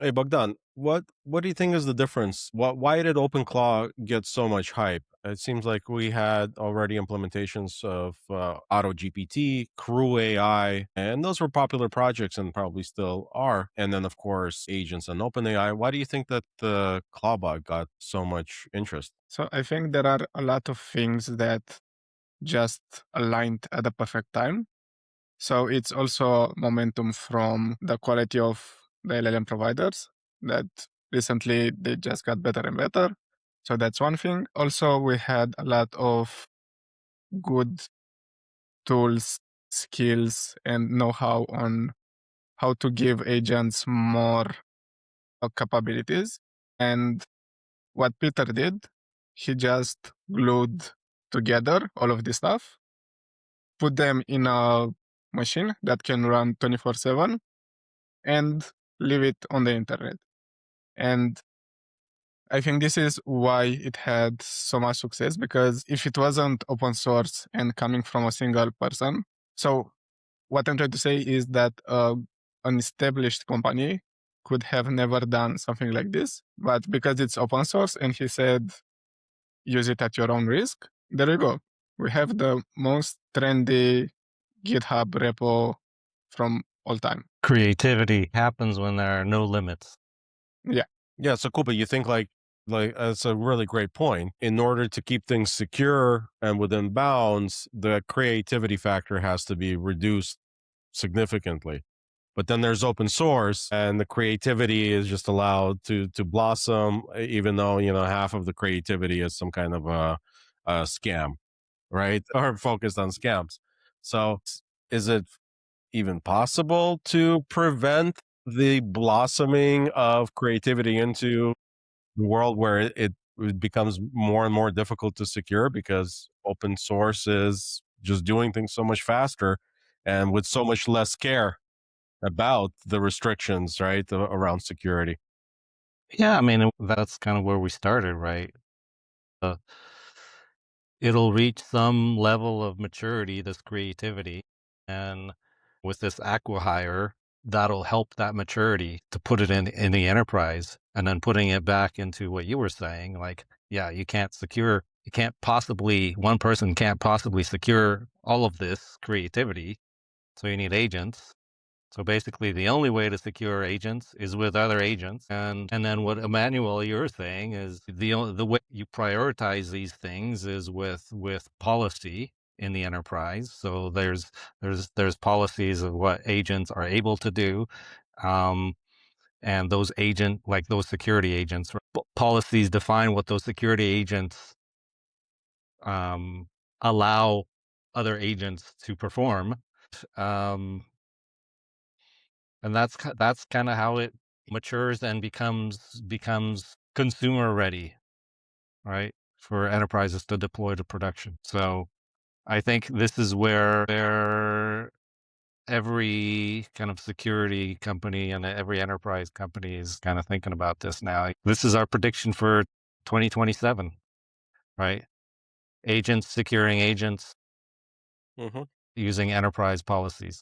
Hey Bogdan, what do you think is the difference? Why did OpenClaw get so much hype? It seems like we had already implementations of Auto GPT, Crew AI, and those were popular projects and probably still are. And then of course agents and OpenAI. Why do you think that the Clawbot got so much interest? So I think there are a lot of things that just aligned at the perfect time. So it's also momentum from the quality of the LLM providers that recently they just got better and better. So that's one thing. Also, we had a lot of good tools, skills, and know how on how to give agents more capabilities. And what Peter did, he just glued together all of this stuff, put them in a machine that can run 24/7 and leave it on the internet. And I think this is why it had so much success, because if it wasn't open source and coming from a single person, so what I'm trying to say is that an established company could have never done something like this, but because it's open source and he said use it at your own risk, there you go. We have the most trendy GitHub repo from all time. Creativity happens when there are no limits. Yeah. Yeah, so Kuba, you think like that's a really great point. In order to keep things secure and within bounds, the creativity factor has to be reduced significantly. But then there's open source, and the creativity is just allowed to blossom, even though half of the creativity is some kind of a scam, right? Or focused on scams. So, is it even possible to prevent the blossoming of creativity into the world where it becomes more and more difficult to secure because open source is just doing things so much faster and with so much less care about the restrictions, right, around security. Yeah, I mean, that's kind of where we started, right? Uh, it'll reach some level of maturity, this creativity, and with this acquihire, that'll help that maturity to put it in the enterprise, and then putting it back into what you were saying, like, yeah, you can't possibly, one person can't possibly secure all of this creativity, so you need agents. So basically, the only way to secure agents is with other agents, and then what Emmanuel you're saying is the way you prioritize these things is with policy in the enterprise. So there's policies of what agents are able to do, um, and those security agents, policies define what those security agents um, allow other agents to perform. Um, And that's kinda how it matures and becomes consumer ready, right, for enterprises to deploy to production. So, I think this is where every kind of security company and every enterprise company is kinda thinking about this now. This is our prediction for 2027, right? Agents securing agents Hmm. using enterprise policies.